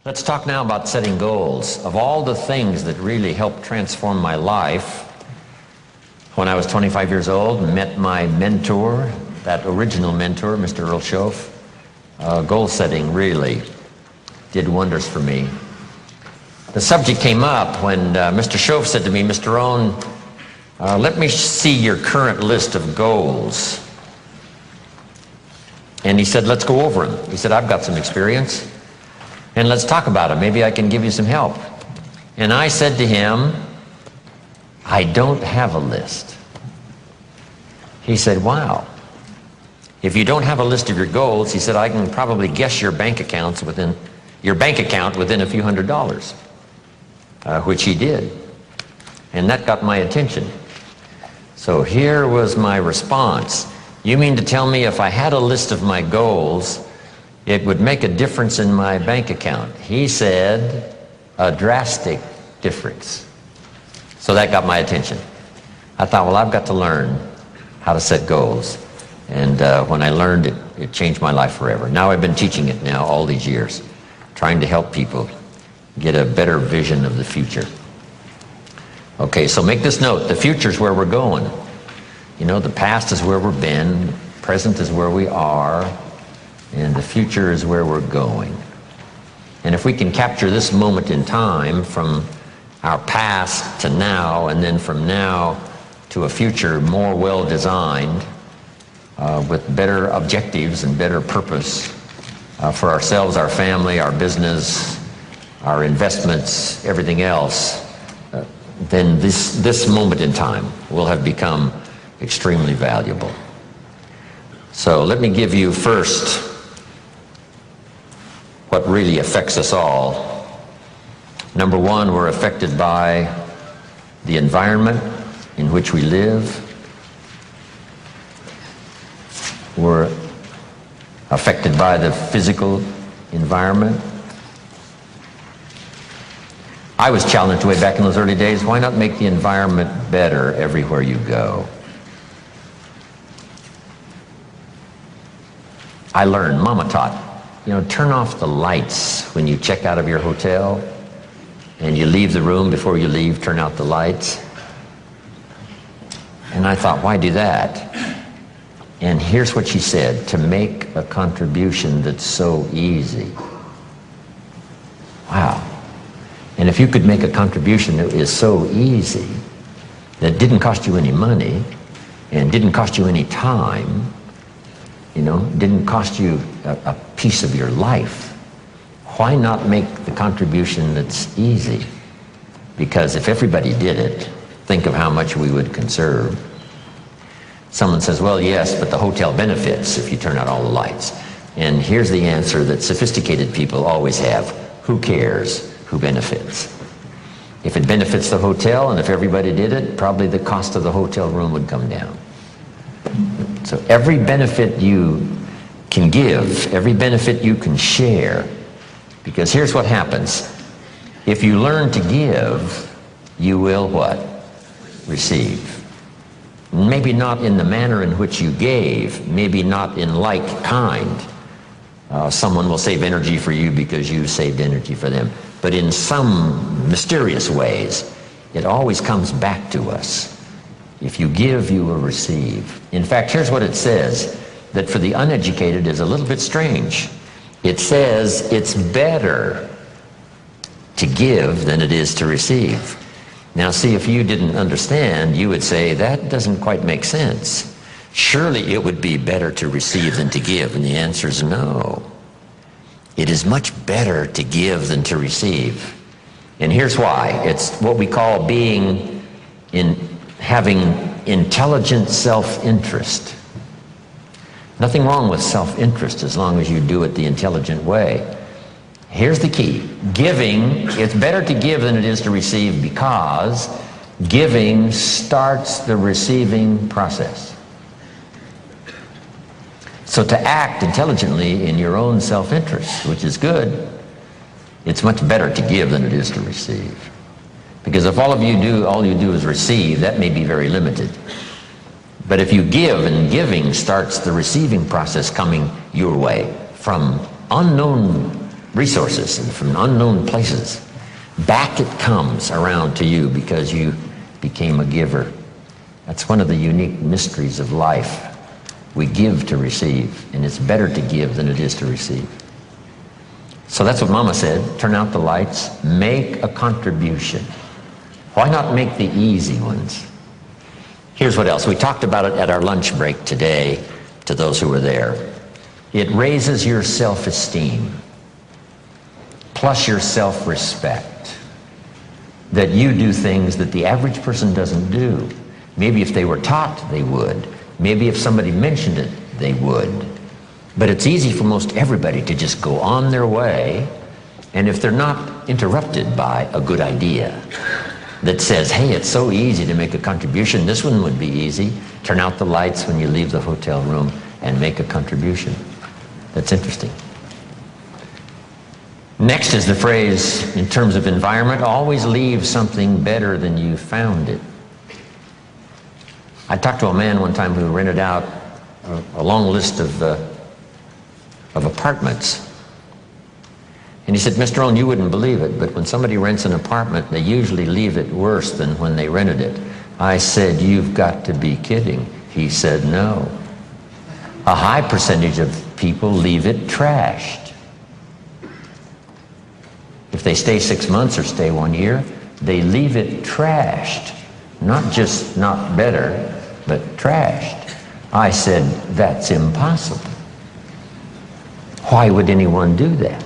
Let's talk now about setting goals. Of all the things that really helped transform my life, when I was 25 years old, met my mentor, that original mentor, Mr. Earl Schoaf. Goal setting really did wonders for me. The subject came up when Mr. Schoaf said to me, Mr. Rohn, let me see your current list of goals. And he said, let's go over them. He said, I've got some experience, and let's talk about them. Maybe I can give you some help. And I said to him, I don't have a list. He said, wow. If you don't have a list of your goals, he said, I can probably guess your bank account within a few $100s, which he did. And that got my attention. So here was my response. You mean to tell me if I had a list of my goals, it would make a difference in my bank account? He said, a drastic difference. So that got my attention. I thought, well, I've got to learn how to set goals. And when I learned it, it changed my life forever. Now I've been teaching it now all these years, trying to help people get a better vision of the future. Okay, so make this note. The future is where we're going. You know, the past is where we've been, present is where we are, and the future is where we're going. And if we can capture this moment in time from our past to now, and then from now to a future more well-designed, with better objectives and better purpose for ourselves, our family, our business, our investments, everything else, then this moment in time will have become extremely valuable. So let me give you first what really affects us all. Number one, we're affected by the environment in which we live. We're affected by the physical environment. I was challenged way back in those early days, why not make the environment better everywhere you go? I learned, Mama taught, turn off the lights when you check out of your hotel and you leave the room. Before you leave, turn out the lights. And I thought, why do that? And here's what she said, to make a contribution that's so easy. Wow. And if you could make a contribution that is so easy, that didn't cost you any money, and didn't cost you any time, didn't cost you a piece of your life, why not make the contribution that's easy? Because if everybody did it, think of how much we would conserve. Someone says, well, yes, but the hotel benefits if you turn out all the lights. And here's the answer that sophisticated people always have. Who cares who benefits? If it benefits the hotel and if everybody did it, probably the cost of the hotel room would come down. So every benefit you can give, every benefit you can share, because here's what happens. If you learn to give, you will what? Receive. Maybe not in the manner in which you gave, maybe not in like kind. Someone will save energy for you because you saved energy for them. But in some mysterious ways, it always comes back to us. If you give, you will receive. In fact, here's what it says, that for the uneducated is a little bit strange. It says it's better to give than it is to receive. Now see, if you didn't understand, you would say, that doesn't quite make sense. Surely it would be better to receive than to give, and the answer is no. It is much better to give than to receive. And here's why. It's what we call having intelligent self-interest. Nothing wrong with self-interest as long as you do it the intelligent way. Here's the key. Giving, it's better to give than it is to receive because giving starts the receiving process. So to act intelligently in your own self-interest, which is good, it's much better to give than it is to receive. Because if all you do is receive, that may be very limited. But if you give, and giving starts the receiving process coming your way from unknown resources and from unknown places. Back it comes around to you because you became a giver. That's one of the unique mysteries of life. We give to receive, and it's better to give than it is to receive. So that's what Mama said. Turn out the lights, make a contribution. Why not make the easy ones? Here's what else. We talked about it at our lunch break today to those who were there. It raises your self-esteem, plus your self-respect, that you do things that the average person doesn't do. Maybe if they were taught, they would. Maybe if somebody mentioned it, they would. But it's easy for most everybody to just go on their way, and if they're not interrupted by a good idea that says, hey, it's so easy to make a contribution, this one would be easy. Turn out the lights when you leave the hotel room and make a contribution. That's interesting. Next is the phrase, in terms of environment, always leave something better than you found it. I talked to a man one time who rented out a long list of apartments. And he said, Mr. Rohn, you wouldn't believe it, but when somebody rents an apartment, they usually leave it worse than when they rented it. I said, you've got to be kidding. He said, no. A high percentage of people leave it trashed. If they stay 6 months or stay 1 year, they leave it trashed. Not just not better, but trashed. I said, that's impossible. Why would anyone do that?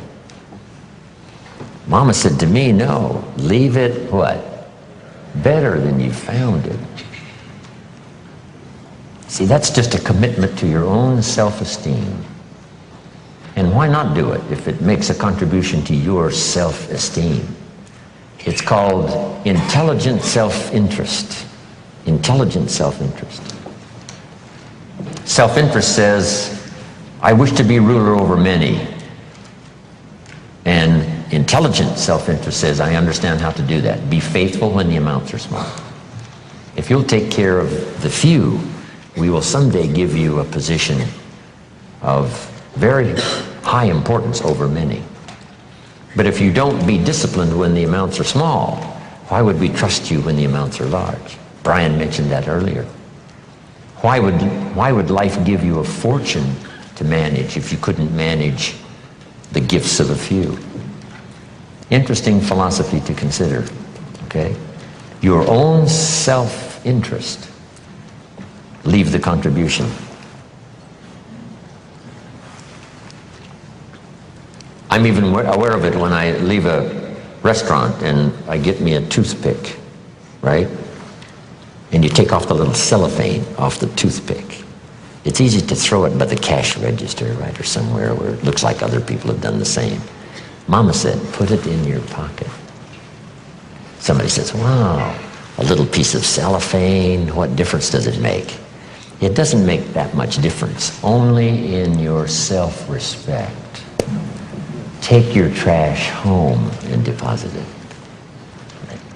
Mama said to me, no, leave it what? Better than you found it. See, that's just a commitment to your own self-esteem. And why not do it if it makes a contribution to your self-esteem? It's called intelligent self-interest. Intelligent self-interest. Self-interest says, I wish to be ruler over many. And intelligent self-interest says, I understand how to do that. Be faithful when the amounts are small. If you'll take care of the few, we will someday give you a position of very high importance over many. But if you don't be disciplined when the amounts are small, why would we trust you when the amounts are large? Brian mentioned that earlier. Why would life give you a fortune to manage if you couldn't manage the gifts of a few? Interesting philosophy to consider, okay? Your own self-interest. Leave the contribution. I'm even aware of it when I leave a restaurant and I get me a toothpick, right? And you take off the little cellophane off the toothpick. It's easy to throw it by the cash register, right, or somewhere where it looks like other people have done the same. Mama said, put it in your pocket. Somebody says, wow, a little piece of cellophane, what difference does it make? It doesn't make that much difference, only in your self-respect. Take your trash home and deposit it.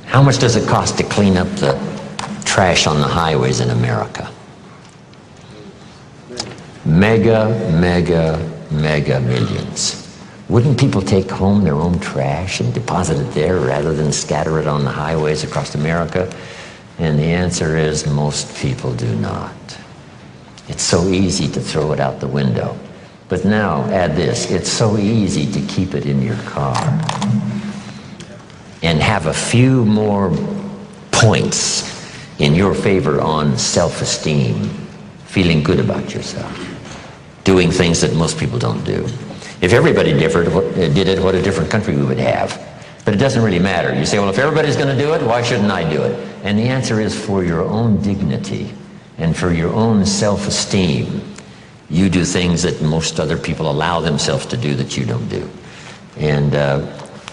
How much does it cost to clean up the trash on the highways in America? Mega millions. Wouldn't people take home their own trash and deposit it there rather than scatter it on the highways across America? And the answer is most people do not. It's so easy to throw it out the window. But now, add this, it's so easy to keep it in your car and have a few more points in your favor on self-esteem, feeling good about yourself, doing things that most people don't do. If everybody did it, what a different country we would have. But it doesn't really matter. You say, well, if everybody's going to do it, why shouldn't I do it? And the answer is for your own dignity and for your own self-esteem. You do things that most other people allow themselves to do that you don't do. And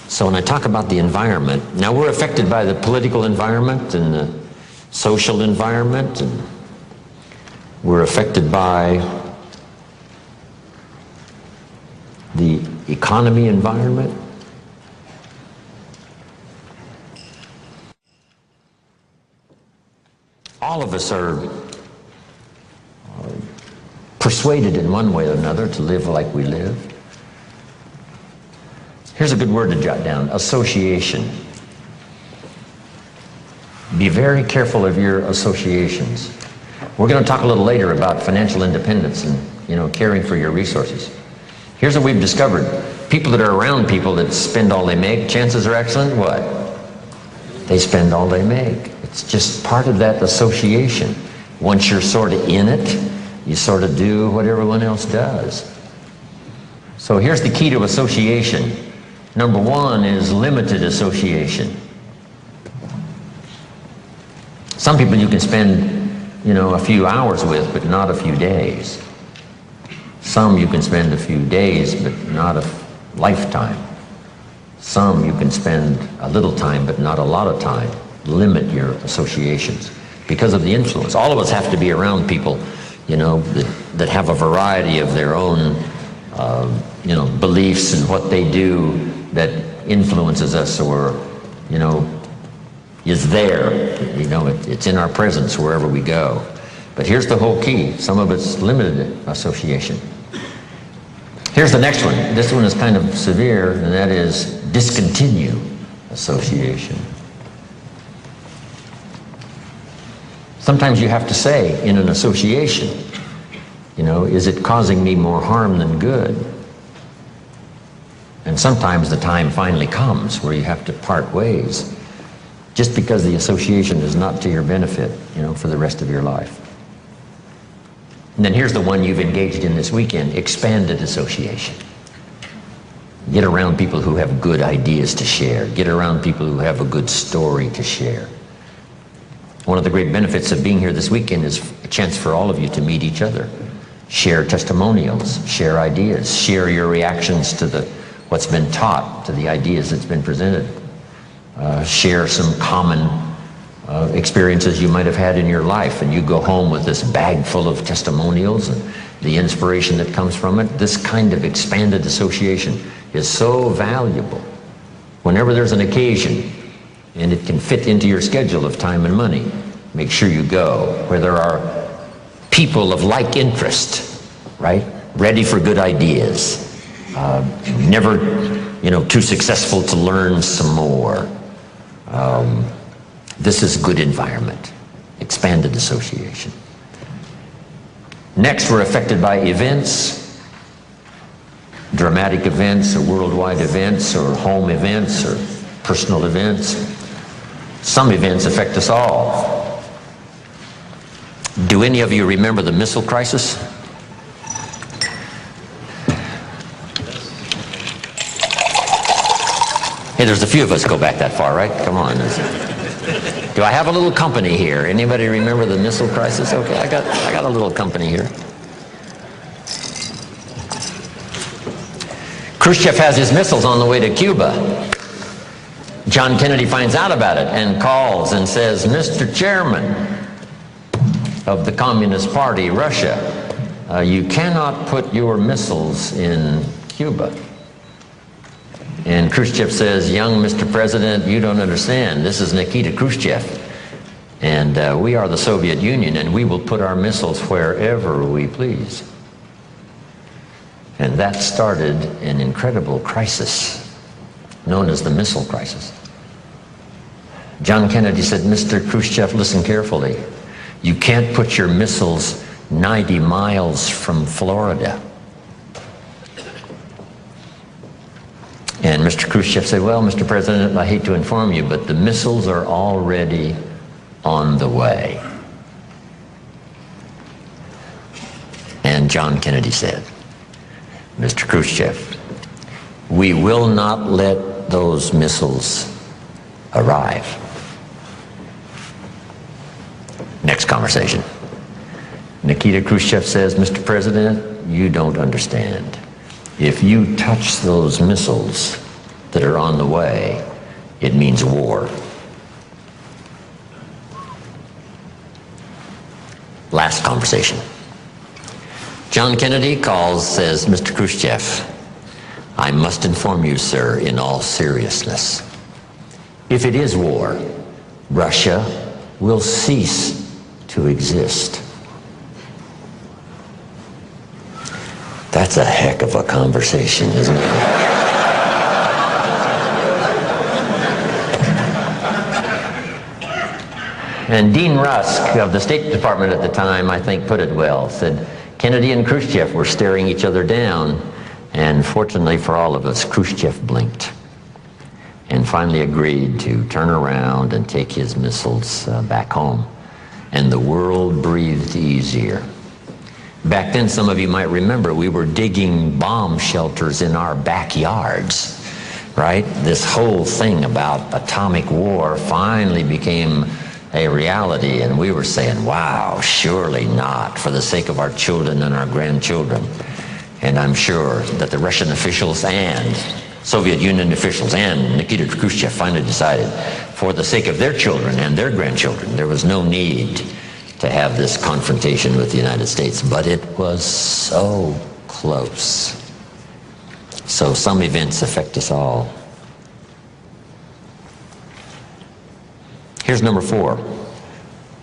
so when I talk about the environment, now we're affected by the political environment and the social environment, and we're affected by the economy environment. All of us are persuaded in one way or another to live like we live. Here's a good word to jot down: association. Be very careful of your associations. We're going to talk a little later about financial independence and, caring for your resources. Here's what we've discovered. People that are around people that spend all they make, chances are excellent, what? They spend all they make. It's just part of that association. Once you're sort of in it, you sort of do what everyone else does. So here's the key to association. Number one is limited association. Some people you can spend, a few hours with, but not a few days. Some you can spend a few days, but not a lifetime. Some you can spend a little time, but not a lot of time. Limit your associations because of the influence. All of us have to be around people, that have a variety of their own, beliefs and what they do that influences us or, is there. It's in our presence wherever we go. But here's the whole key. Some of it's limited association. Here's the next one. This one is kind of severe, and that is discontinue association. Sometimes you have to say in an association, is it causing me more harm than good? And sometimes the time finally comes where you have to part ways, just because the association is not to your benefit, for the rest of your life. And then here's the one you've engaged in this weekend: expanded association. Get around people who have good ideas to share. Get around people who have a good story to share. One of the great benefits of being here this weekend is a chance for all of you to meet each other. Share testimonials, share ideas, share your reactions to what's been taught, to the ideas that's been presented. Share some common experiences you might have had in your life, and you go home with this bag full of testimonials and the inspiration that comes from it. This kind of expanded association is so valuable. Whenever there's an occasion, and it can fit into your schedule of time and money, make sure you go where there are people of like interest, right? Ready for good ideas. Never, too successful to learn some more. This is good environment. Expanded association. Next, we're affected by events, dramatic events, or worldwide events, or home events, or personal events. Some events affect us all. Do any of you remember the missile crisis? Hey, there's a few of us go back that far, right? Come on. Do I have a little company here? Anybody remember the missile crisis? Okay, I got a little company here. Khrushchev has his missiles on the way to Cuba. John Kennedy finds out about it and calls and says, "Mr. Chairman of the Communist Party, Russia, you cannot put your missiles in Cuba." And Khrushchev says, "Young Mr. President, you don't understand. This is Nikita Khrushchev. And we are the Soviet Union, and we will put our missiles wherever we please." And that started an incredible crisis known as the missile crisis. John Kennedy said, "Mr. Khrushchev, listen carefully. You can't put your missiles 90 miles from Florida." And Mr. Khrushchev said, "Well, Mr. President, I hate to inform you, but the missiles are already on the way." And John Kennedy said, "Mr. Khrushchev, we will not let those missiles arrive." Next conversation. Nikita Khrushchev says, "Mr. President, you don't understand. If you touch those missiles that are on the way, it means war." Last conversation. John Kennedy calls, says, "Mr. Khrushchev, I must inform you, sir, in all seriousness. If it is war, Russia will cease to exist." That's a heck of a conversation, isn't it? And Dean Rusk of the State Department at the time, I think, put it well, said, Kennedy and Khrushchev were staring each other down, and fortunately for all of us, Khrushchev blinked and finally agreed to turn around and take his missiles back home. And the world breathed easier. Back then, some of you might remember, we were digging bomb shelters in our backyards, right? This whole thing about atomic war finally became a reality, and we were saying, wow, surely not, for the sake of our children and our grandchildren. And I'm sure that the Russian officials and Soviet Union officials and Nikita Khrushchev finally decided, for the sake of their children and their grandchildren, there was no need to have this confrontation with the United States. But it was so close. So some events affect us all. Here's number 4.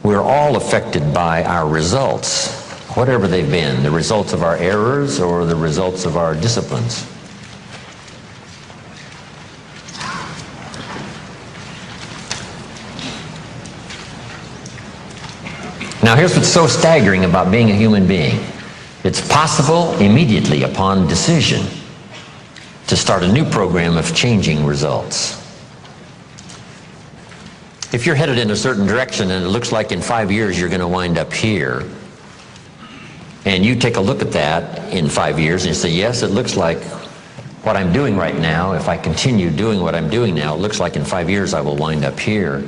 We're all affected by our results, whatever they've been, the results of our errors or the results of our disciplines. Now here's what's so staggering about being a human being. It's possible immediately upon decision to start a new program of changing results. If you're headed in a certain direction and it looks like in 5 years you're going to wind up here, and you take a look at that in 5 years and you say, yes, it looks like what I'm doing right now, if I continue doing what I'm doing now, it looks like in 5 years I will wind up here.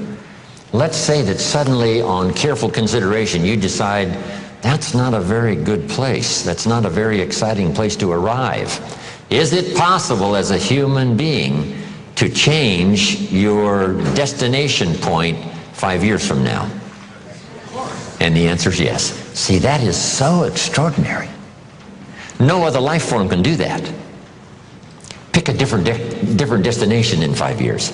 Let's say that suddenly, on careful consideration, you decide that's not a very good place. That's not a very exciting place to arrive. Is it possible as a human being to change your destination point 5 years from now? And the answer is yes. See, that is so extraordinary. No other life form can do that. Pick a different destination in 5 years.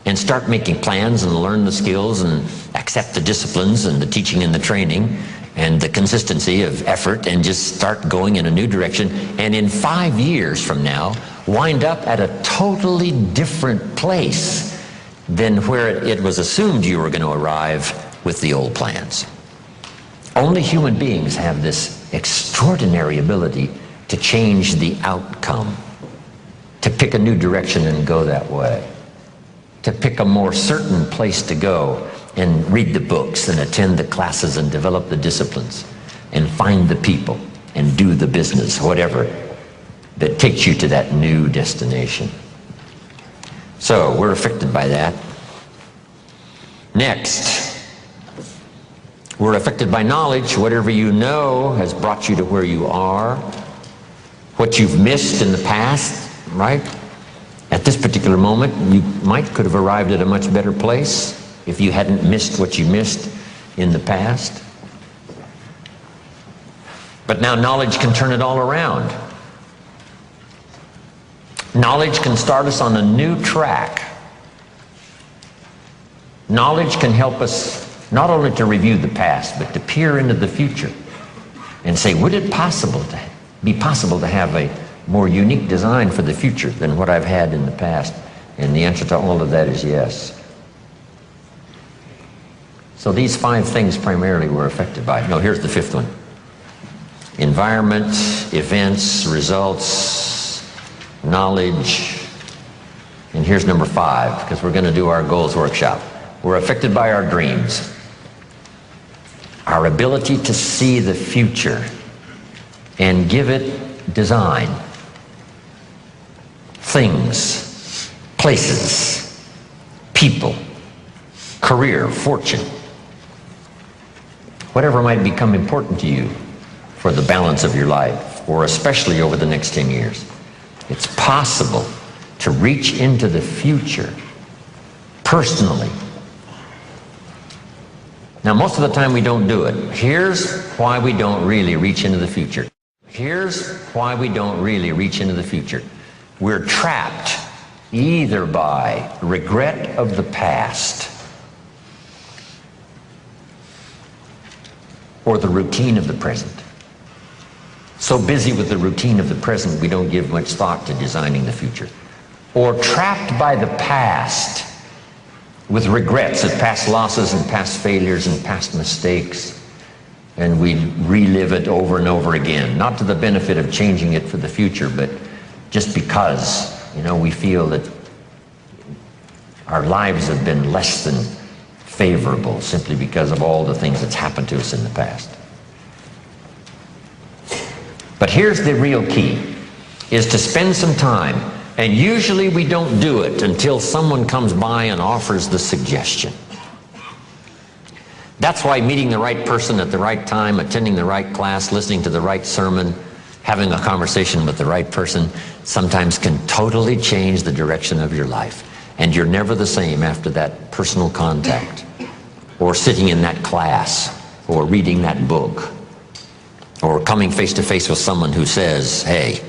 And start making plans and learn the skills and accept the disciplines and the teaching and the training and the consistency of effort, and just start going in a new direction. And in 5 years from now, wind up at a totally different place than where it was assumed you were going to arrive with the old plans. Only human beings have this extraordinary ability to change the outcome, to pick a new direction and go that way, to pick a more certain place to go and read the books and attend the classes and develop the disciplines and find the people and do the business, whatever, that takes you to that new destination. So we're affected by that. Next, we're affected by knowledge. Whatever you know has brought you to where you are. What you've missed in the past, right? At this particular moment, you could have arrived at a much better place if you hadn't missed what you missed in the past. But now knowledge can turn it all around. Knowledge can start us on a new track. Knowledge can help us not only to review the past, but to peer into the future and say, would it be possible to have a more unique design for the future than what I've had in the past? And the answer to all of that is yes. So these 5 things primarily were affected by. No, here's the 5th one. Environment, events, results, knowledge. And here's number 5, because we're going to do our goals workshop. We're affected by our dreams. Our ability to see the future and give it design. Things, places, people, career, fortune, whatever might become important to you for the balance of your life, or especially over the next 10 years. It's possible to reach into the future personally. Now, most of the time we don't do it. Here's why we don't really reach into the future. Here's why we don't really reach into the future. We're trapped either by regret of the past or the routine of the present. So busy with the routine of the present, we don't give much thought to designing the future. Or trapped by the past with regrets of past losses and past failures and past mistakes. And we relive it over and over again, not to the benefit of changing it for the future, but just because, we feel that our lives have been less than favorable simply because of all the things that's happened to us in the past. But here's the real key, is to spend some time, and usually we don't do it until someone comes by and offers the suggestion. That's why meeting the right person at the right time, attending the right class, listening to the right sermon, having a conversation with the right person sometimes can totally change the direction of your life. And you're never the same after that personal contact, or sitting in that class, or reading that book, or coming face to face with someone who says, hey,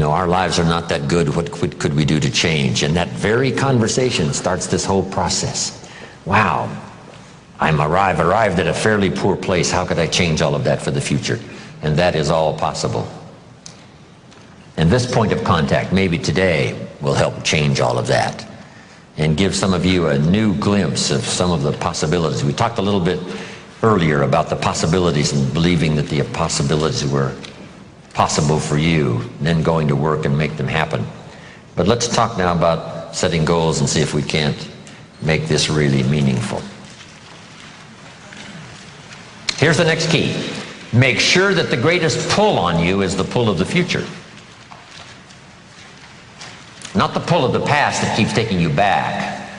our lives are not that good, what could we do to change? And that very conversation starts this whole process. Wow, I'm arrived at a fairly poor place. How could I change all of that for the future? And that is all possible. And this point of contact, maybe today, will help change all of that and give some of you a new glimpse of some of the possibilities. We talked a little bit earlier about the possibilities and believing that the possibilities were possible for you, and then going to work and make them happen. But let's talk now about setting goals and see if we can't make this really meaningful. Here's the next key. Make sure that the greatest pull on you is the pull of the future. Not the pull of the past that keeps taking you back.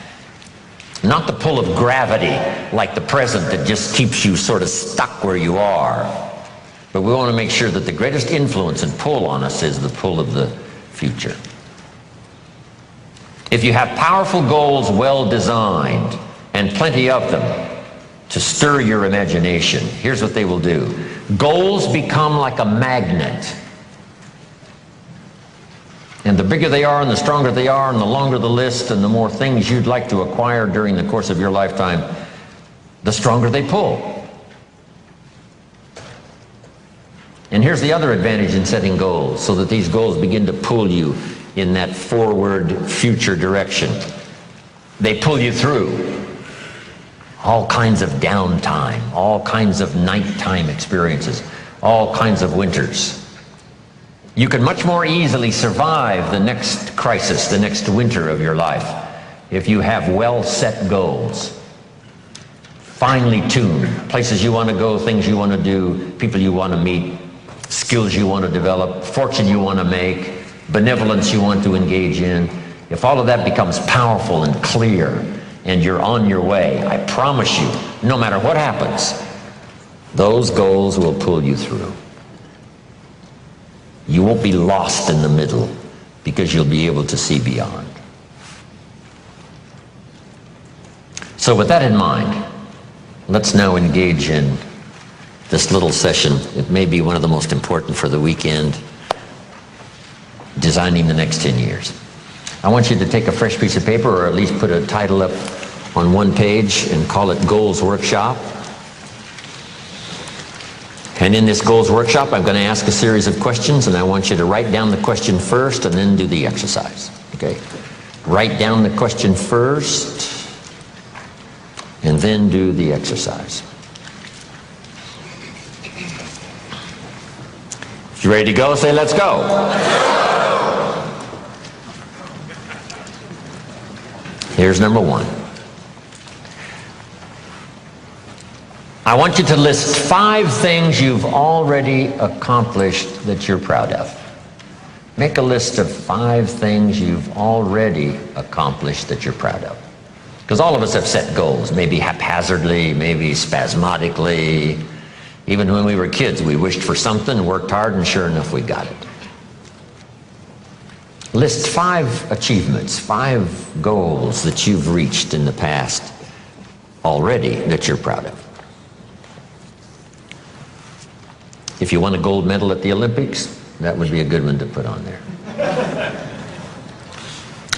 Not the pull of gravity like the present that just keeps you sort of stuck where you are. But we want to make sure that the greatest influence and pull on us is the pull of the future. If you have powerful goals well designed and plenty of them to stir your imagination, here's what they will do. Goals become like a magnet. And the bigger they are and the stronger they are and the longer the list and the more things you'd like to acquire during the course of your lifetime, the stronger they pull. And here's the other advantage in setting goals, so that these goals begin to pull you in that forward future direction. They pull you through all kinds of downtime, all kinds of nighttime experiences, all kinds of winters. You can much more easily survive the next crisis, the next winter of your life, if you have well-set goals, finely tuned, places you want to go, things you want to do, people you want to meet, skills you want to develop, fortune you want to make, benevolence you want to engage in. If all of that becomes powerful and clear and you're on your way, I promise you, no matter what happens, those goals will pull you through. You won't be lost in the middle because you'll be able to see beyond. So with that in mind, let's now engage in this little session. It may be one of the most important for the weekend, designing the next 10 years. I want you to take a fresh piece of paper, or at least put a title up on one page and call it Goals Workshop. And in this Goals Workshop, I'm going to ask a series of questions, and I want you to write down the question first and then do the exercise. Okay? Write down the question first and then do the exercise. If you're ready to go, say, let's go. Here's number one. I want you to list 5 things you've already accomplished that you're proud of. Make a list of 5 things you've already accomplished that you're proud of. Because all of us have set goals, maybe haphazardly, maybe spasmodically. Even when we were kids, we wished for something, worked hard, and sure enough, we got it. List 5 achievements, 5 goals that you've reached in the past already that you're proud of. If you won a gold medal at the Olympics, that would be a good one to put on there.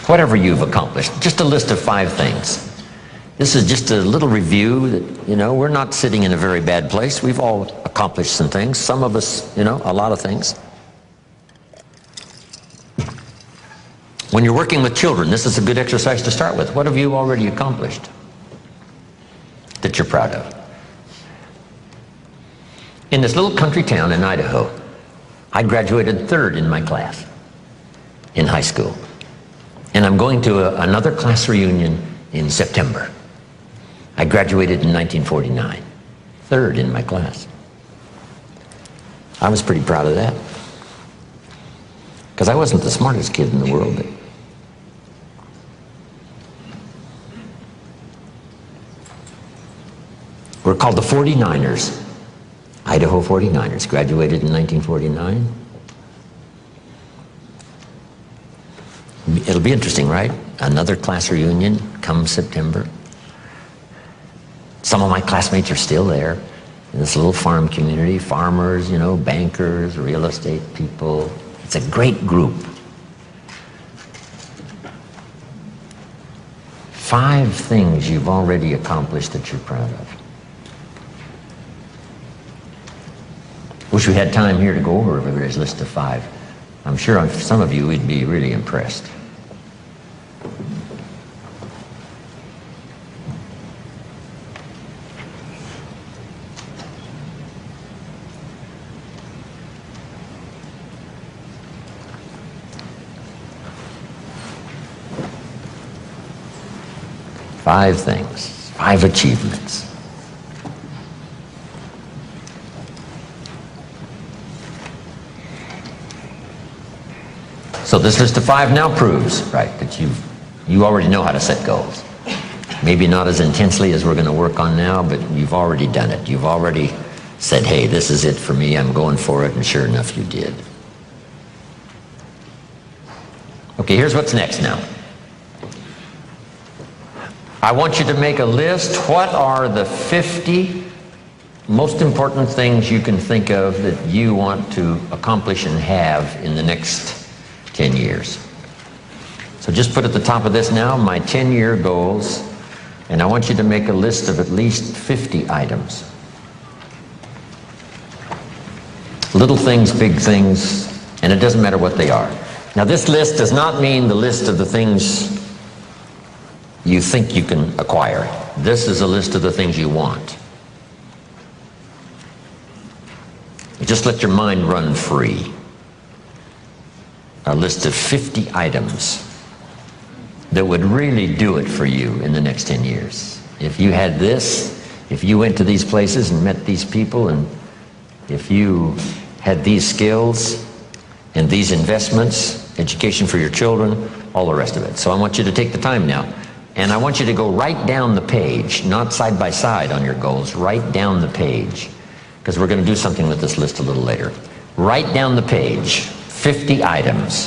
Whatever you've accomplished, just a list of 5 things. This is just a little review that, we're not sitting in a very bad place. We've all accomplished some things. Some of us, a lot of things. When you're working with children, this is a good exercise to start with. What have you already accomplished that you're proud of? In this little country town in Idaho, I graduated third in my class in high school. And I'm going to another class reunion in September. I graduated in 1949, third in my class. I was pretty proud of that, because I wasn't the smartest kid in the world. But we're called the 49ers, Idaho 49ers, graduated in 1949. It'll be interesting, right? Another class reunion come September. Some of my classmates are still there in this little farm community. Farmers, you know, bankers, real estate people. It's a great group. 5 things you've already accomplished that you're proud of. Wish we had time here to go over everybody's list of 5. I'm sure some of you would be really impressed. Five things, 5 achievements. So this list of 5 now proves, right, that you already know how to set goals. Maybe not as intensely as we're going to work on now, but you've already done it. You've already said, hey, this is it for me, I'm going for it, and sure enough you did. Okay, here's what's next now. I want you to make a list. What are the 50 most important things you can think of that you want to accomplish and have in the next 10 years? So just put at the top of this now, my 10-year goals, and I want you to make a list of at least 50 items. Little things, big things, and it doesn't matter what they are. Now this list does not mean the list of the things you think you can acquire. This is a list of the things you want. Just let your mind run free. A list of 50 items that would really do it for you in the next 10 years. If you had this, if you went to these places and met these people, and if you had these skills and these investments, education for your children, all the rest of it. So I want you to take the time now. And I want you to go right down the page, not side by side on your goals, right down the page, because we're going to do something with this list a little later. Right down the page, 50 items.